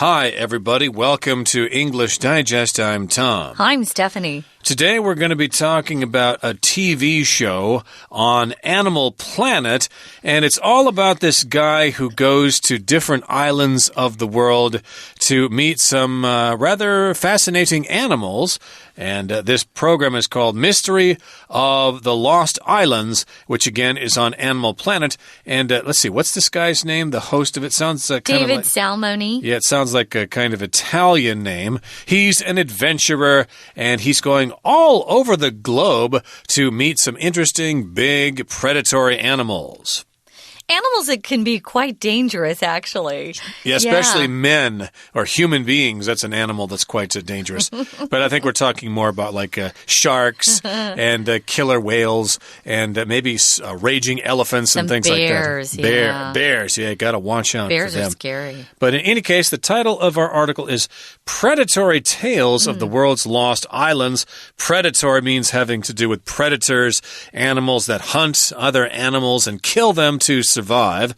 Hi, everybody. Welcome to English Digest. I'm Tom. I'm Stephanie. Today we're going to be talking about a TV show on Animal Planet, and it's all about this guy who goes to different islands of the world to meet some rather fascinating animals. And this program is called Mystery of the Lost Islands, which again is on Animal Planet. And let's see, what's this guy's name? The host of it sounds kind of like... David Salmoni. Yeah, it sounds like a kind of Italian name. He's an adventurer, and he's going all over the globe to meet some interesting, big, predatory animals. Animals that can be quite dangerous, actually. Yeah, especially men or human beings. That's an animal that's quite dangerous. But I think we're talking more about like sharks and killer whales and maybe raging elephants and things bears, like that. Yeah. Bears, yeah, got to watch out bears for them. Bears are scary. But in any case, the title of our article is Predatory Tales of the World's Lost Islands. Predatory means having to do with predators, animals that hunt other animals and kill them to survive.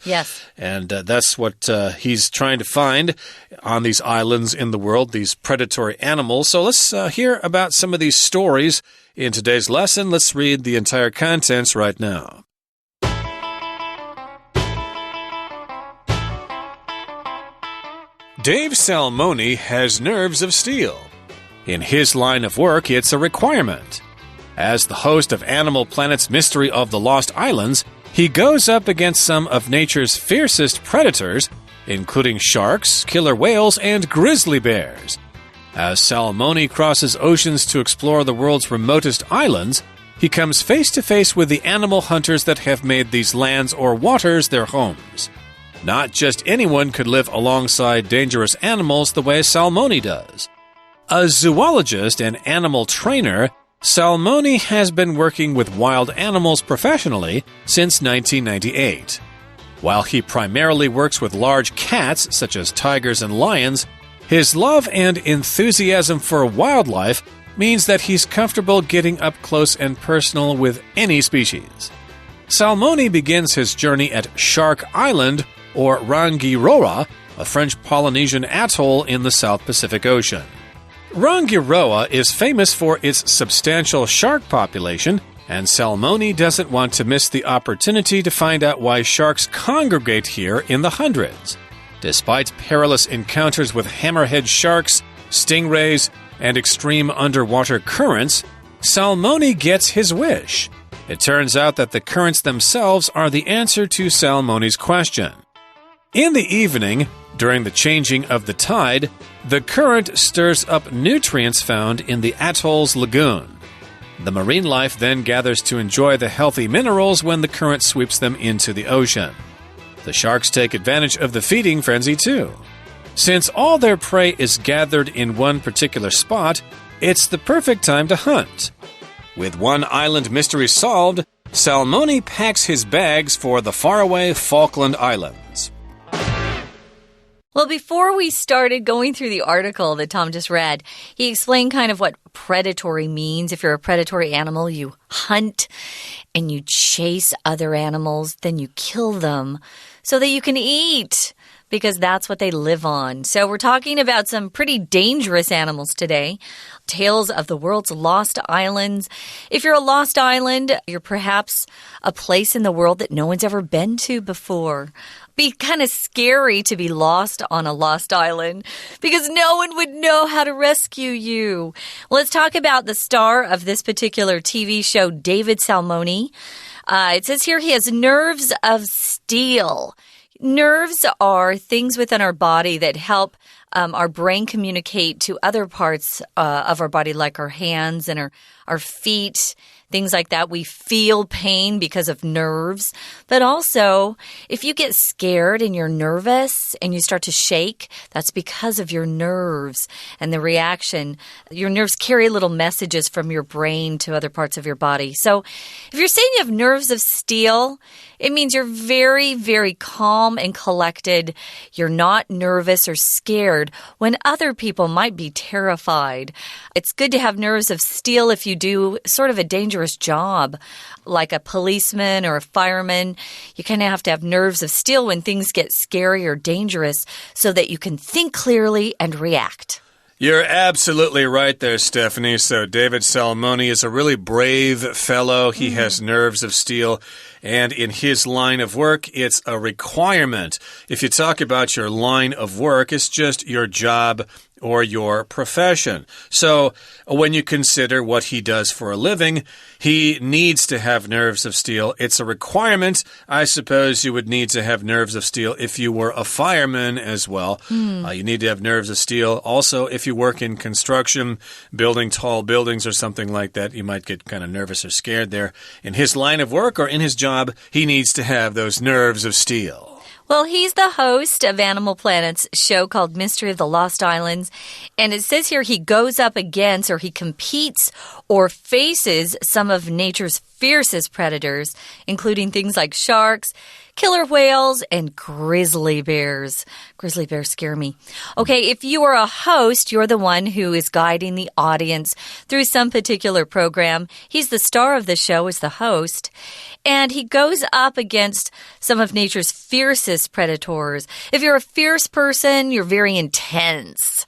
Yes. And that's what he's trying to find on these islands in the world, these predatory animals. So let's hear about some of these stories in today's lesson. Let's read the entire contents right now. Dave Salmoni has nerves of steel. In his line of work, it's a requirement. As the host of Animal Planet's Mystery of the Lost Islands, he goes up against some of nature's fiercest predators, including sharks, killer whales, and grizzly bears. As Salmoni crosses oceans to explore the world's remotest islands, he comes face to face with the animal hunters that have made these lands or waters their homes. Not just anyone could live alongside dangerous animals the way Salmoni does. A zoologist and animal trainer, Salmoni has been working with wild animals professionally since 1998. While he primarily works with large cats such as tigers and lions, his love and enthusiasm for wildlife means that he's comfortable getting up close and personal with any species. Salmoni begins his journey at Shark Island, or Rangiroa, a French Polynesian atoll in the South Pacific Ocean. Rangiroa is famous for its substantial shark population, and Salmoni doesn't want to miss the opportunity to find out why sharks congregate here in the hundreds. Despite perilous encounters with hammerhead sharks, stingrays, and extreme underwater currents, Salmoni gets his wish. It turns out that the currents themselves are the answer to Salmoni's question. In the evening, during the changing of the tide, the current stirs up nutrients found in the atoll's lagoon. The marine life then gathers to enjoy the healthy minerals when the current sweeps them into the ocean. The sharks take advantage of the feeding frenzy too. Since all their prey is gathered in one particular spot, it's the perfect time to hunt. With one island mystery solved, Salmoni packs his bags for the faraway Falkland Islands. Well, before we started going through the article that Tom just read, he explained kind of what predatory means. If you're a predatory animal, you hunt and you chase other animals, then you kill them so that you can eat, because that's what they live on. So we're talking about some pretty dangerous animals today. Tales of the world's lost islands. If you're a lost island, you're perhaps a place in the world that no one's ever been to before. Be kind of scary to be lost on a lost island because no one would know how to rescue you. Let's talk about the star of this particular TV show, David Salmoni. It says here he has nerves of steel. Nerves are things within our body that help our brain communicate to other parts of our body, like our hands and our feet, things like that. We feel pain because of nerves. But also, if you get scared and you're nervous and you start to shake, that's because of your nerves and the reaction. Your nerves carry little messages from your brain to other parts of your body. So if you're saying you have nerves of steel, it means you're very, very calm and collected. You're not nervous or scared scared when other people might be terrified. It's good to have nerves of steel if you do sort of a dangerous job, like a policeman or a fireman. You kind of have to have nerves of steel when things get scary or dangerous so that you can think clearly and react. You're absolutely right there, Stephanie. So David Salmoni is a really brave fellow. He has nerves of steel. And in his line of work, it's a requirement. If you talk about your line of work, it's just your job or your profession. So when you consider what he does for a living, he needs to have nerves of steel. It's a requirement. I suppose you would need to have nerves of steel if you were a fireman as well. You need to have nerves of steel. Also, if you work in construction, building tall buildings or something like that, you might get kind of nervous or scared there. In his line of work or in his job, he needs to have those nerves of steel. Well, he's the host of Animal Planet's show called Mystery of the Lost Islands. And it says here he goes up against or he competes or faces some of nature's fiercest predators, including things like sharks, killer whales, and grizzly bears. Grizzly bears scare me. Okay, if you are a host, you're the one who is guiding the audience through some particular program. He's the star of the show as the host. And he goes up against some of nature's fiercest predators. If you're a fierce person, you're very intense.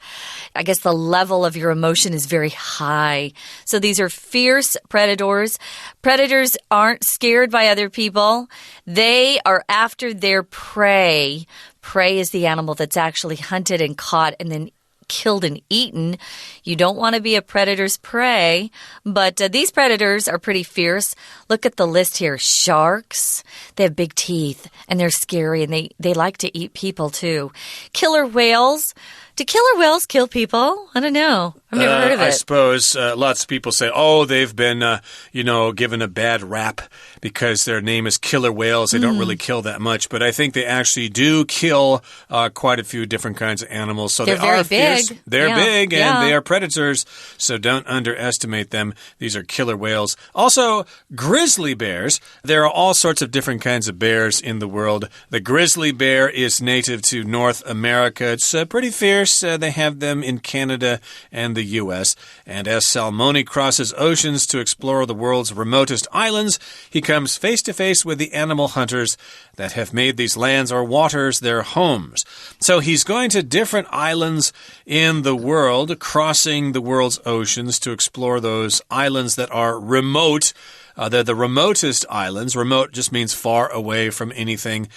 I guess the level of your emotion is very high. So these are fierce predators. Predators aren't scared by other people. They are after their prey. Prey is the animal that's actually hunted and caught and then killed and eaten. You don't want to be a predator's prey, but these predators are pretty fierce. Look at the list here. Sharks, they have big teeth and they're scary and they like to eat people too. Killer whales. Do killer whales kill people? I don't know. I've never heard of it. I suppose lots of people say, oh, they've been, given a bad rap because their name is killer whales. They don't really kill that much. But I think they actually do kill quite a few different kinds of animals. So they're they are very fierce. Big. They're big and they are predators. So don't underestimate them. These are killer whales. Also, grizzly bears. There are all sorts of different kinds of bears in the world. The grizzly bear is native to North America. It's pretty fierce. They have them in Canada and the U.S. And as Salmoni crosses oceans to explore the world's remotest islands, he comes face to face with the animal hunters that have made these lands or waters their homes. So he's going to different islands in the world, crossing the world's oceans to explore those islands that are remote. They're the remotest islands. Remote just means far away from anything.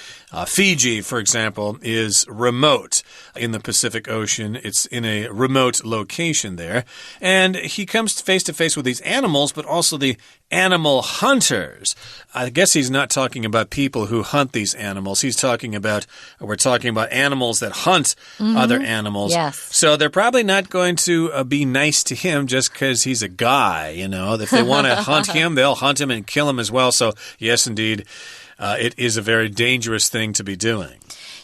Fiji, for example, is remote in the Pacific Ocean. It's in a remote location there. And he comes face to face with these animals, but also the animal hunters. I guess he's not talking about people who hunt these animals. We're talking about animals that hunt other animals. Yes. So they're probably not going to be nice to him just because he's a guy, If they want to hunt him, they'll hunt him and kill him as well. So, yes, indeed, it is a very dangerous thing to be doing.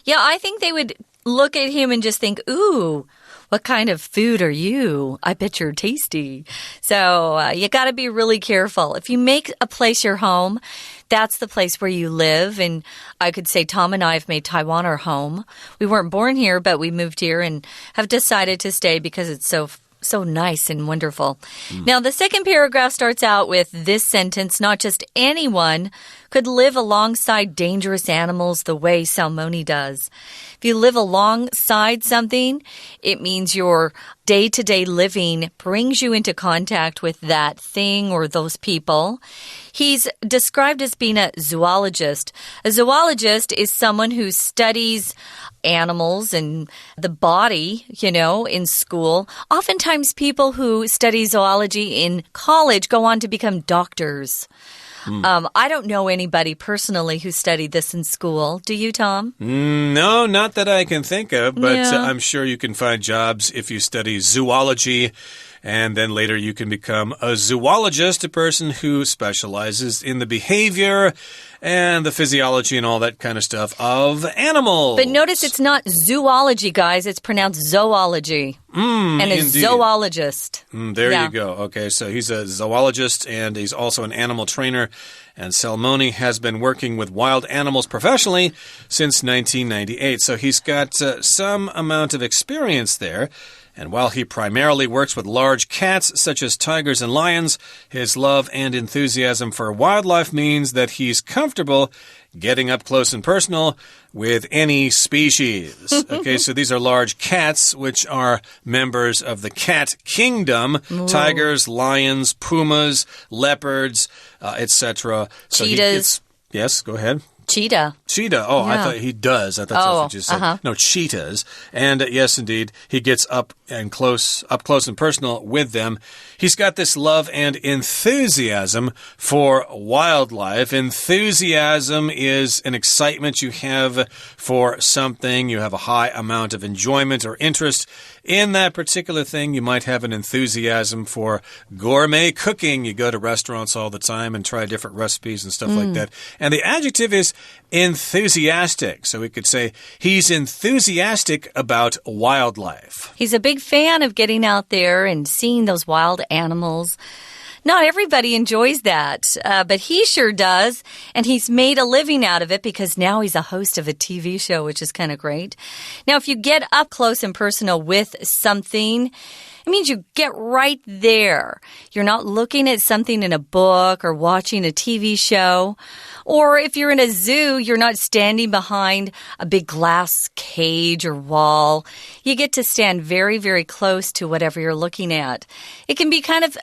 Yeah, I think they would look at him and just think, ooh, what kind of food are you? I bet you're tasty. So you got to be really careful. If you make a place your home, that's the place where you live. And I could say Tom and I have made Taiwan our home. We weren't born here, but we moved here and have decided to stay because it's so nice and wonderful. Now, the second paragraph starts out with this sentence: not just anyone could live alongside dangerous animals the way Salmoni does. If you live alongside something, it means your day-to-day living brings you into contact with that thing or those people. He's described as being a zoologist. A zoologist is someone who studies animals and the body, in school. Oftentimes people who study zoology in college go on to become doctors. I don't know anybody personally who studied this in school. Do you, Tom? No, not that I can think of, but I'm sure you can find jobs if you study zoology. And then later you can become a zoologist, a person who specializes in the behavior and the physiology and all that kind of stuff of animals. But notice it's not zoology, guys. It's pronounced zoology. And a indeed. Zoologist. There you go. Okay, so he's a zoologist and he's also an animal trainer. And Salmoni has been working with wild animals professionally since 1998. So he's got some amount of experience there. And while he primarily works with large cats such as tigers and lions, his love and enthusiasm for wildlife means that he's comfortable getting up close and personal with any species. Okay, so these are large cats, which are members of the cat kingdom. Ooh. Tigers, lions, pumas, leopards, etc. So cheetahs. Yes, go ahead. Cheetah. Cheetah. Oh, yeah. I thought he does. I thought that's what you said. No, cheetahs. And yes, indeed, he gets up close and personal with them. He's got this love and enthusiasm for wildlife. Enthusiasm is an excitement you have for something. You have a high amount of enjoyment or interest in that particular thing. You might have an enthusiasm for gourmet cooking. You go to restaurants all the time and try different recipes and stuff like that. And the adjective is enthusiastic. So we could say he's enthusiastic about wildlife. He's a big fan of getting out there and seeing those wild animals. Not everybody enjoys that, but he sure does. And he's made a living out of it because now he's a host of a TV show, which is kind of great. Now, if you get up close and personal with something, it means you get right there. You're not looking at something in a book or watching a TV show. Or if you're in a zoo, you're not standing behind a big glass cage or wall. You get to stand very, very close to whatever you're looking at. It can be kind of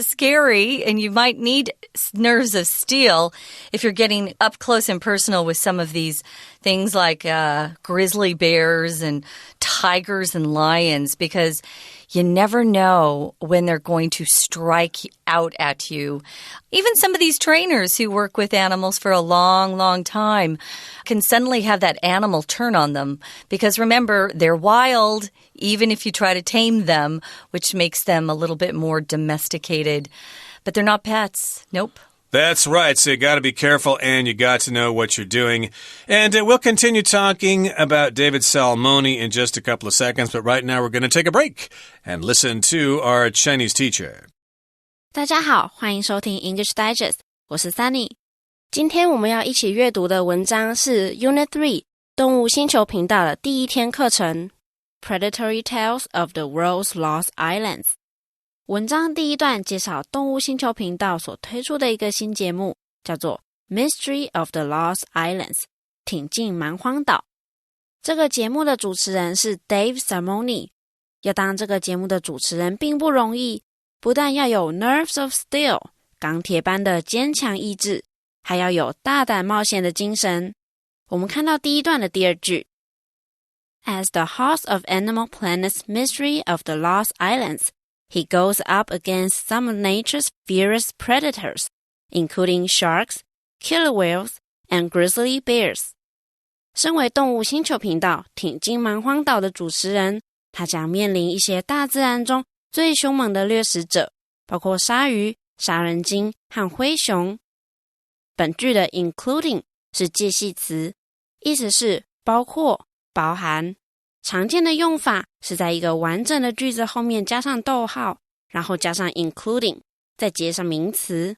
scary, and you might need nerves of steel if you're getting up close and personal with some of these things like grizzly bears and tigers and lions, because you never know when they're going to strike out at you. Even some of these trainers who work with animals for a long, long time can suddenly have that animal turn on them. Because remember, they're wild, even if you try to tame them, which makes them a little bit more domesticated. But they're not pets. Nope. That's right. So you got to be careful and you got to know what you're doing. And we'll continue talking about David Salmoni in just a couple of seconds. But right now we're going to take a break and listen to our Chinese teacher. 大家好，欢迎收听 English Digest， 我是 Sunny。今天我们要一起阅读的文章是 Unit3 动物星球频道的第一天课程 Predatory Tales of the World's Lost Islands。文章第一段介绍动物星球频道所推出的一个新节目，叫做 Mystery of the Lost Islands 挺进蛮荒岛。这个节目的主持人是 Dave Salmoni。要当这个节目的主持人并不容易，不但要有 nerves of steel 钢铁般的坚强意志，还要有大胆冒险的精神。我们看到第一段的第二句 As the host of Animal Planet's Mystery of the Lost Islands, he goes up against some of nature's fiercest predators, including sharks, killer whales, and grizzly bears. 身为动物星球频道挺进蛮荒岛的主持人，他将面临一些大自然中最凶猛的掠食者，包括鲨鱼、杀人鲸和灰熊。本句的 including 是介系词，意思是包括、包含。常见的用法是在一个完整的句子后面加上逗号，然后加上 including， 再接上名词。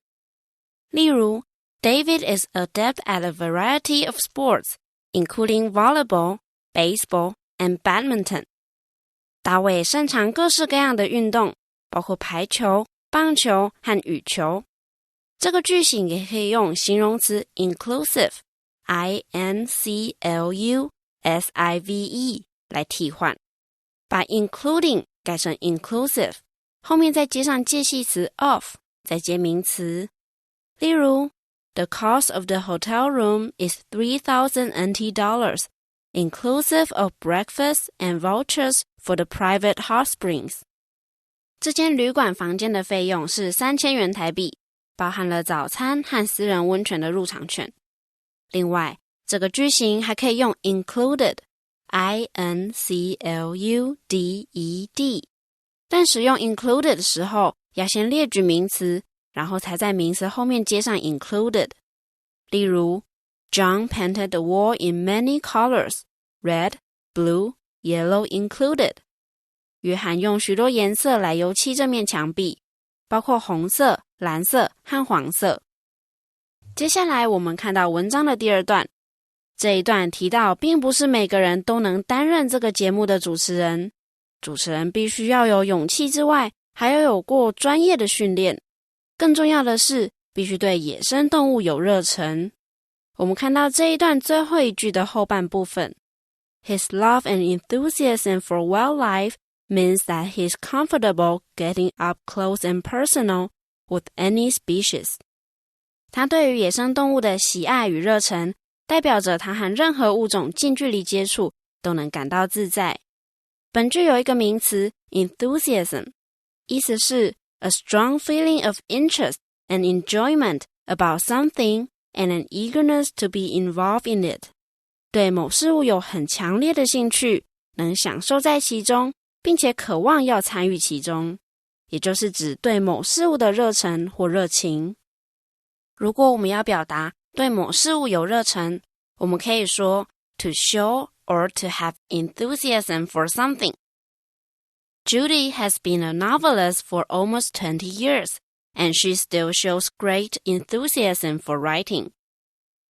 例如 David is adept at a variety of sports, including volleyball, baseball, and badminton. 大卫擅长各式各样的运动，包括排球、棒球和羽球。这个句型也可以用形容词 inclusive, I-N-C-L-U-S-I-V-E 来替换，把 including 改成 inclusive， 后面再接上介系词 of， 再接名词。例如 The cost of the hotel room is $3,000 NT dollars, inclusive of breakfast and vouchers for the private hot springs. 这间旅馆房间的费用是3000元台币，包含了早餐和私人温泉的入场券。另外，这个句型还可以用 included, I-N-C-L-U-D-E-D 但使用 included 的时候，要先列举名词，然后才在名词后面接上 included。例如 John painted the wall in many colors, red, blue, yellow included. 约翰用许多颜色来油漆这面墙壁，包括红色、蓝色和黄色。接下来我们看到文章的第二段，这一段提到并不是每个人都能担任这个节目的主持人，主持人必须要有勇气之外，还要有过专业的训练，更重要的是必须对野生动物有热忱。我们看到这一段最后一句的后半部分， His love and enthusiasm for wildlife means that he's comfortable getting up close and personal with any species. 他对于野生动物的喜爱与热忱，代表着他和任何物种近距离接触都能感到自在。本句有一个名词 enthusiasm， 意思是 a strong feeling of interest and enjoyment about something and an eagerness to be involved in it. 对某事物有很强烈的兴趣，能享受在其中，并且渴望要参与其中，也就是指对某事物的热忱或热情。如果我们要表达对某事物有热忱，我们可以说 to show or to have enthusiasm for something. Judy has been a novelist for almost 20 years, and she still shows great enthusiasm for writing.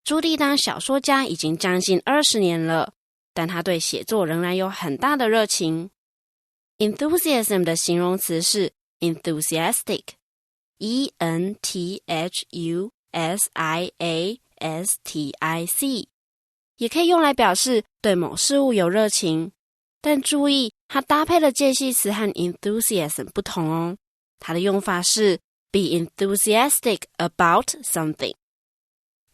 朱莉当小说家已经将近20年了，但她对写作仍然有很大的热情。Enthusiasm 的形容词是 enthusiastic, E-N-T-H-U-S-I-A-S-T-I-C， 也可以用来表示对某事物有热情，但注意它搭配的介系词和 enthusiasm 不同哦，它的用法是 be enthusiastic about something。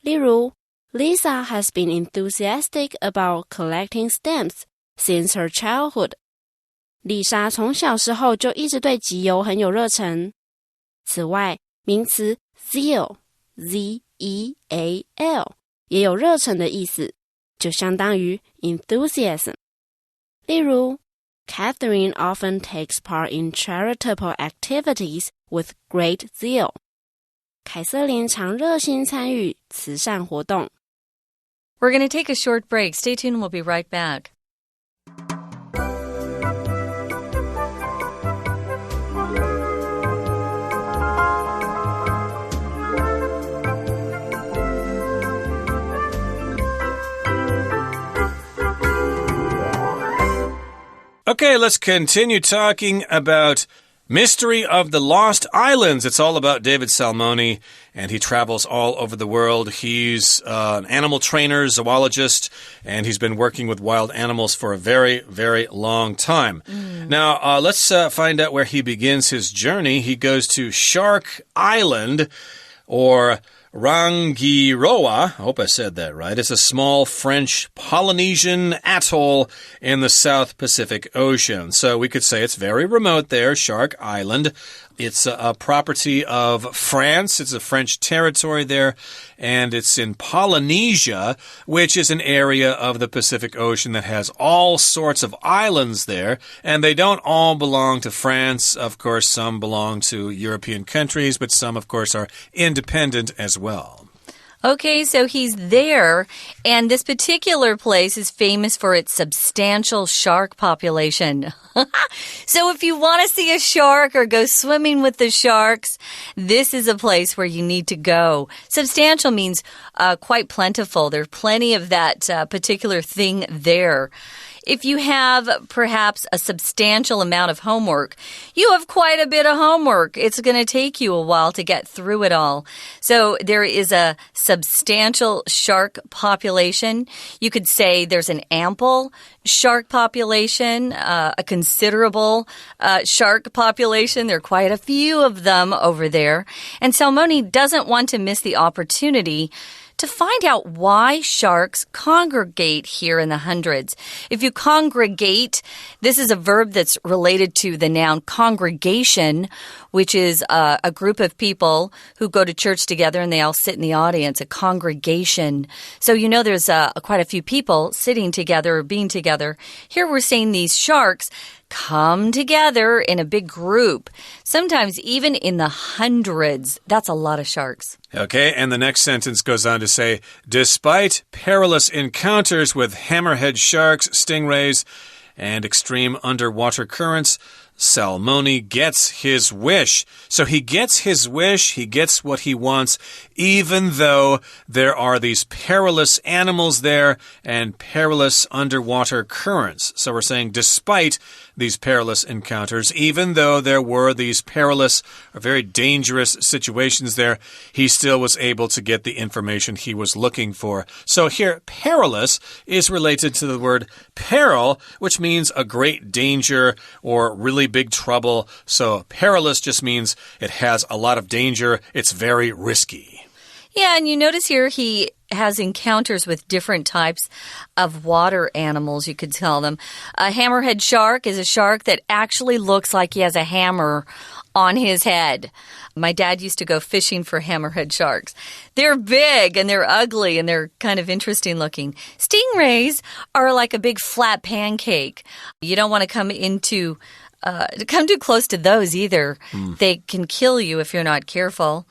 例如 Lisa has been enthusiastic about collecting stamps since her childhood. 丽莎从小时候就一直对集邮很有热忱。此外，名词 zeal, Z-E-A-L 也有热忱的意思，就相当于 enthusiasm。例如 Catherine often takes part in charitable activities with great zeal. 凯瑟琳常热心参与慈善活动。We're going to take a short break. Stay tuned. We'll be right back. Okay, let's continue talking about Mystery of the Lost Islands. It's all about David Salmoni, and he travels all over the world. He's an animal trainer, zoologist, and he's been working with wild animals for a very, very long time. Now, let's find out where he begins his journey. He goes to Shark Island, or Rangiroa. I hope I said that right. It's a small French Polynesian atoll in the South Pacific Ocean. So we could say it's very remote there, Shark Island. It's a property of France. It's a French territory there, and it's in Polynesia, which is an area of the Pacific Ocean that has all sorts of islands there, and they don't all belong to France. Of course, some belong to European countries, but some, of course, are independent as well. Okay, so he's there, and this particular place is famous for its substantial shark population. So if you want to see a shark or go swimming with the sharks, this is a place where you need to go. Substantial means quite plentiful. There's plenty of that particular thing there. If you have perhaps a substantial amount of homework, you have quite a bit of homework. It's going to take you a while to get through it all. So there is a substantial shark population. You could say there's an ample shark population, a considerable shark population. There are quite a few of them over there. And Salmoni doesn't want to miss the opportunity to find out why sharks congregate here in the hundreds. If you congregate, this is a verb that's related to the noun congregation, which is a group of people who go to church together and they all sit in the audience, a congregation. So you know there's quite a few people sitting together or being together. Here we're saying these sharks come together in a big group, sometimes even in the hundreds. That's a lot of sharks. Okay, and the next sentence goes on to say, despite perilous encounters with hammerhead sharks, stingrays, and extreme underwater currents, Salmoni gets his wish. So he gets his wish, he gets what he wants, even though there are these perilous animals there and perilous underwater currents. So we're saying despite these perilous encounters, even though there were these perilous or very dangerous situations there, he still was able to get the information he was looking for. So here, perilous is related to the word peril, which means a great danger or really big trouble. So perilous just means it has a lot of danger. It's very risky. Yeah, and you notice here he has encounters with different types of water animals, you could tell them. A hammerhead shark is a shark that actually looks like he has a hammer on his head. My dad used to go fishing for hammerhead sharks. They're big and they're ugly and they're kind of interesting looking. Stingrays are like a big flat pancake. You don't want to come too close to those either. They can kill you if you're not careful.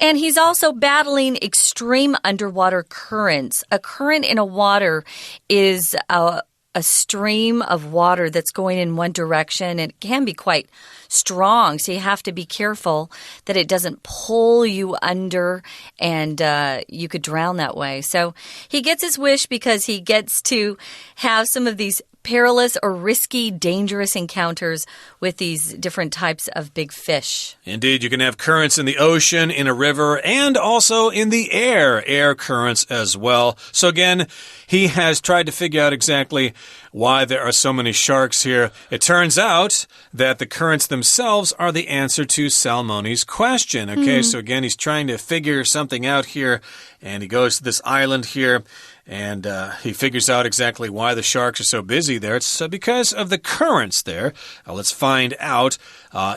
And he's also battling extreme underwater currents. A current in a water is a stream of water that's going in one direction. It can be quite strong, so you have to be careful that it doesn't pull you under and you could drown that way. So he gets his wish because he gets to have some of these perilous or risky, dangerous encounters with these different types of big fish. Indeed, you can have currents in the ocean, in a river, and also in the air currents as well. So again, he has tried to figure out exactly why there are so many sharks here. It turns out that the currents themselves are the answer to Salmoni's question. Okay, so again, he's trying to figure something out here, and he goes to this island here. And he figures out exactly why the sharks are so busy there. It's because of the currents there. Let's find out.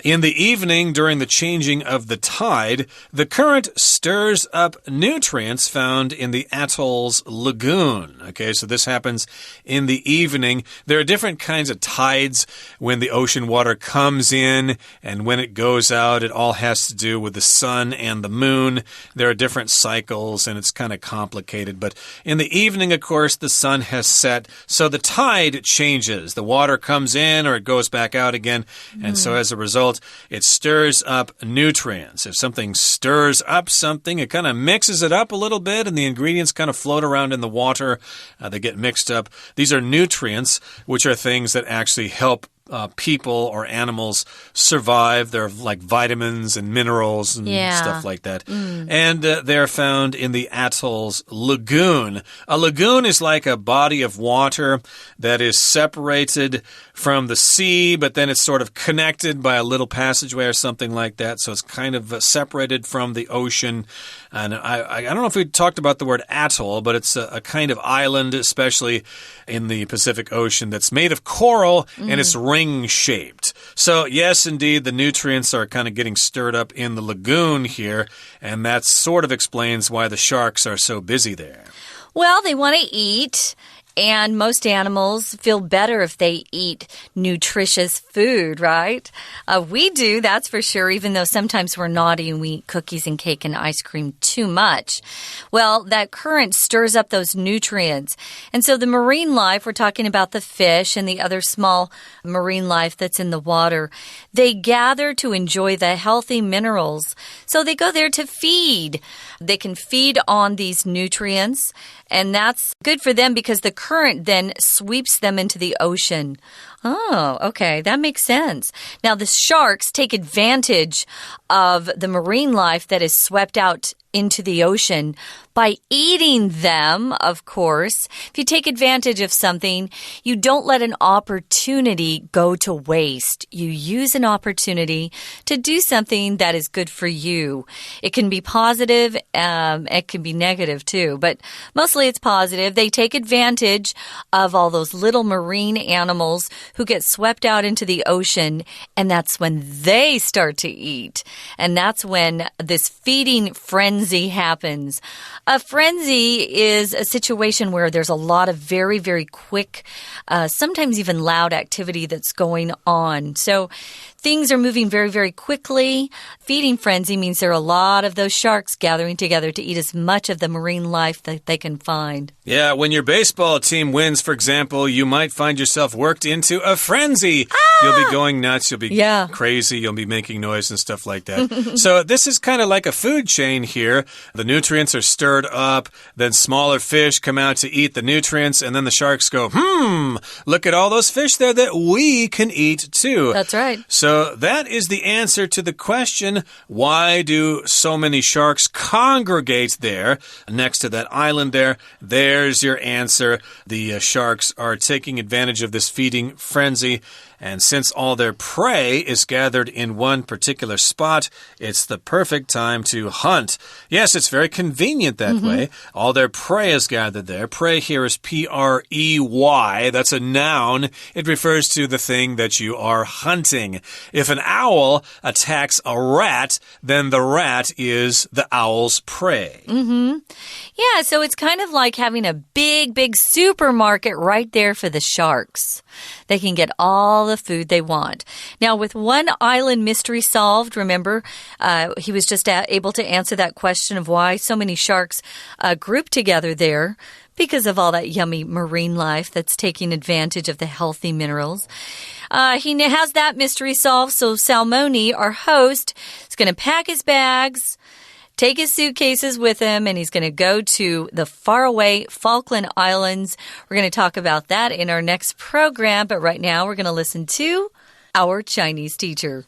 In the evening, during the changing of the tide, the current stirs up nutrients found in the atoll's lagoon. Okay, so this happens in the evening. There are different kinds of tides when the ocean water comes in and when it goes out. It all has to do with the sun and the moon. There are different cycles, and it's kind of complicated. But in the evening, of course, the sun has set, so the tide changes. The water comes in or it goes back out again, and so as a result, it stirs up nutrients. If something stirs up something, it kind of mixes it up a little bit, and the ingredients kind of float around in the water. They get mixed up. These are nutrients, which are things that actually help people or animals survive. They're like vitamins and minerals and stuff like that. And they're found in the atoll's lagoon. A lagoon is like a body of water that is separated from the sea, but then it's sort of connected by a little passageway or something like that. So it's kind of separated from the ocean. And I don't know if we talked about the word atoll, but it's a kind of island, especially in the Pacific Ocean, that's made of coral and it's ring-shaped. So yes, indeed, the nutrients are kind of getting stirred up in the lagoon here, and that sort of explains why the sharks are so busy there. Well, they want to eat. And most animals feel better if they eat nutritious food, right? We do, that's for sure, even though sometimes we're naughty and we eat cookies and cake and ice cream too much. Well, that current stirs up those nutrients. And so the marine life, we're talking about the fish and the other small marine life that's in the water, they gather to enjoy the healthy minerals. So they go there to feed. They can feed on these nutrients, and that's good for them because the current then sweeps them into the ocean. Oh, okay, that makes sense. Now, the sharks take advantage of the marine life that is swept out into the ocean by eating them, of course. If you take advantage of something, you don't let an opportunity go to waste. You use an opportunity to do something that is good for you. It can be positive, it can be negative too, but mostly it's positive. They take advantage of all those little marine animals who get swept out into the ocean, and that's when they start to eat. And that's when this feeding frenzy happens. A frenzy is a situation where there's a lot of very, very quick, sometimes even loud activity that's going on. So things are moving very, very quickly. Feeding frenzy means there are a lot of those sharks gathering together to eat as much of the marine life that they can find. Yeah, when your baseball team wins, for example, you might find yourself worked into a frenzy. You'll be going nuts. You'll be crazy. You'll be making noise and stuff like that. So this is kind of like a food chain here. The nutrients are stirred up. Then smaller fish come out to eat the nutrients. And then the sharks go, look at all those fish there that we can eat too. That's right. So that is the answer to the question, why do so many sharks congregate there next to that island there? There's your answer. The sharks are taking advantage of this feeding frenzy. And since all their prey is gathered in one particular spot, it's the perfect time to hunt. Yes, it's very convenient that way. All their prey is gathered there. Prey here is P-R-E-Y. That's a noun. It refers to the thing that you are hunting. If an owl attacks a rat, then the rat is the owl's prey. Yeah, so it's kind of like having a big, big supermarket right there for the sharks. They can get all the food they want. Now, with one island mystery solved, remember, he was just able to answer that question of why so many sharks group together there because of all that yummy marine life that's taking advantage of the healthy minerals. He has that mystery solved, so Salmoni, our host, is going to pack his bags, take his suitcases with him, and he's going to go to the faraway Falkland Islands. We're going to talk about that in our next program, but right now we're going to listen to our Chinese teacher.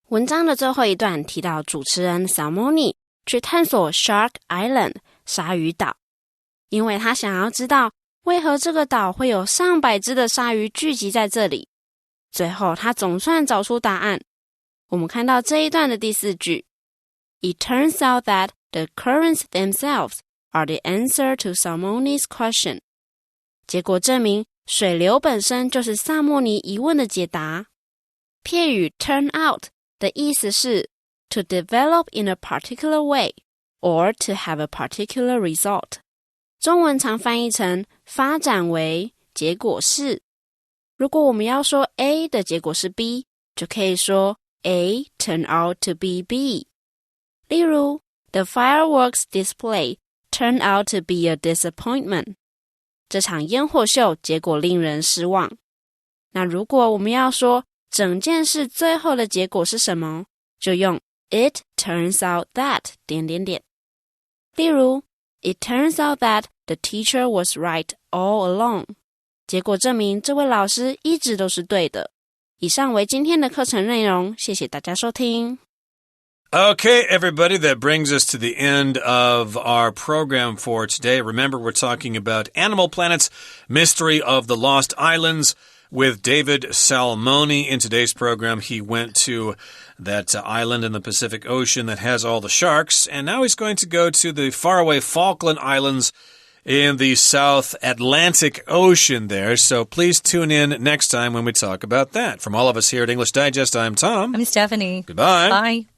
文章的最后一段提到主持人 Salmoni 去探索 Shark Island 鲨鱼岛，因为他想要知道为何这个岛会有上百只的鲨鱼聚集在这里。最后他总算找出答案。我们看到这一段的第4句It turns out that the currents themselves are the answer to Salmoni's question. 结果证明，水流本身就是萨莫尼疑问的解答。片语 turn out 的意思是 to develop in a particular way or to have a particular result. 中文常翻译成发展为，结果是。如果我们要说 A 的结果是 B， 就可以说 A turned out to be B。例如 The fireworks display turned out to be a disappointment. 这场烟火秀结果令人失望。那如果我们要说整件事最后的结果是什么，就用 It turns out that... 例如 It turns out that the teacher was right all along. 结果证明这位老师一直都是对的。以上为今天的课程内容，谢谢大家收听。Okay, everybody, that brings us to the end of our program for today. Remember, we're talking about Animal Planet's Mystery of the Lost Islands with David Salmoni. In today's program, he went to that island in the Pacific Ocean that has all the sharks, and now he's going to go to the faraway Falkland Islands in the South Atlantic Ocean there. So please tune in next time when we talk about that. From all of us here at English Digest, I'm Tom. I'm Stephanie. Goodbye. Bye.